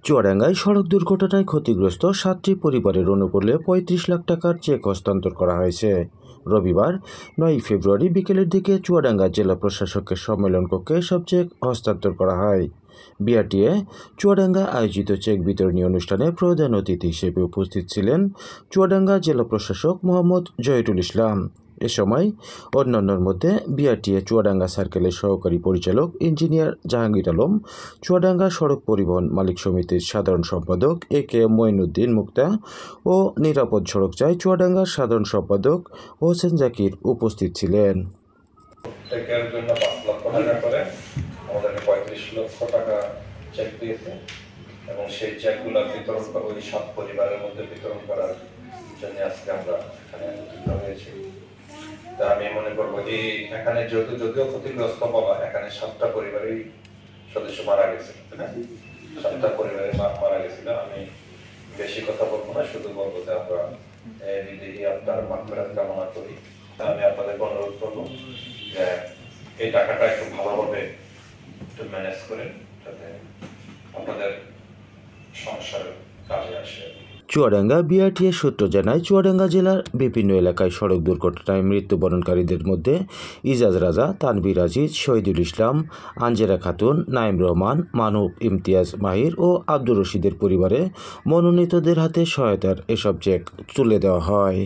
চুয়াডাঙ্গায় সড়ক দুর্ঘটনায় ক্ষতিগ্রস্ত 7টি পরিবারের অনুকূলে ৩৫ লাখ টাকার চেক হস্তান্তর করা হয়েছে। রবিবার ৯ ফেব্রুয়ারি বিকেলের দিকে চুয়াডাঙ্গা জেলা প্রশাসকের সম্মেলন কক্ষে এসব চেক হস্তান্তর করা হয়। বিআরটিএ চুয়াডাঙ্গা আয়োজিত চেক বিতরণী অনুষ্ঠানে প্রধান অতিথি হিসেবে উপস্থিত ছিলেন চুয়াডাঙ্গা জেলা প্রশাসক মোহাম্মদ জহিরুল ইসলাম। এ সময় অন্যান্যর মধ্যে বিআরটিএ চুয়াডাঙ্গা সার্কেলের সহকারী পরিচালক ইঞ্জিনিয়ার জাহাঙ্গীর আলম, চুয়াডাঙ্গা সড়ক পরিবহন মালিক সমিতির সাধারণ সম্পাদক এ.কে মঈনুদ্দিন মুক্তা ও নিরাপদ সড়ক চাই চুয়াডাঙ্গার সাধারণ সম্পাদক হোসেন জাকির উপস্থিত ছিলেন। প্রত্যেকের জন্য 5 লক্ষ টাকা করে আমাদেরকে 35 লক্ষ টাকা চেক দিয়েছে এবং সেই চেকগুলো বিতরণ ওই 7 পরিবারের মধ্যে বিতরণ করার জন্য আজকে আমরা এখানে একত্রিত হয়েছি। তা আমি মনে করবো এই এখানে যদিও ক্ষতিগ্রস্ত বলা, এখানে 7টা পরিবারের সদস্য মারা গেছে, তাই না? 7টা পরিবারের মারা গেছিল। আমি বেশি কথা বলবো না, শুধু বলবো যে আমরা বিদেহী আপনার মাগফিরাত কামনা করি। আমি আপনাদেরকে অনুরোধ করবো যে এই টাকাটা একটু ভালোভাবে একটু ম্যানেজ করেন যাতে আপনাদের সংসার কাজে আসে। চুয়াডাঙ্গা বিআরটিএ সূত্র জানায়, চুয়াডাঙ্গা জেলার বিভিন্ন এলাকায় সড়ক দুর্ঘটনায় মৃত্যুবরণকারীদের মধ্যে ইজাজ রাজা, তানভীর আজিজ, শহীদুল ইসলাম, আঞ্জেরা খাতুন, নাইম রহমান, মানব ইমতিয়াজ মাহির ও আব্দুর রশিদের পরিবারে মনোনীতদের হাতে সহায়তার এসব চেক তুলে দেওয়া হয়।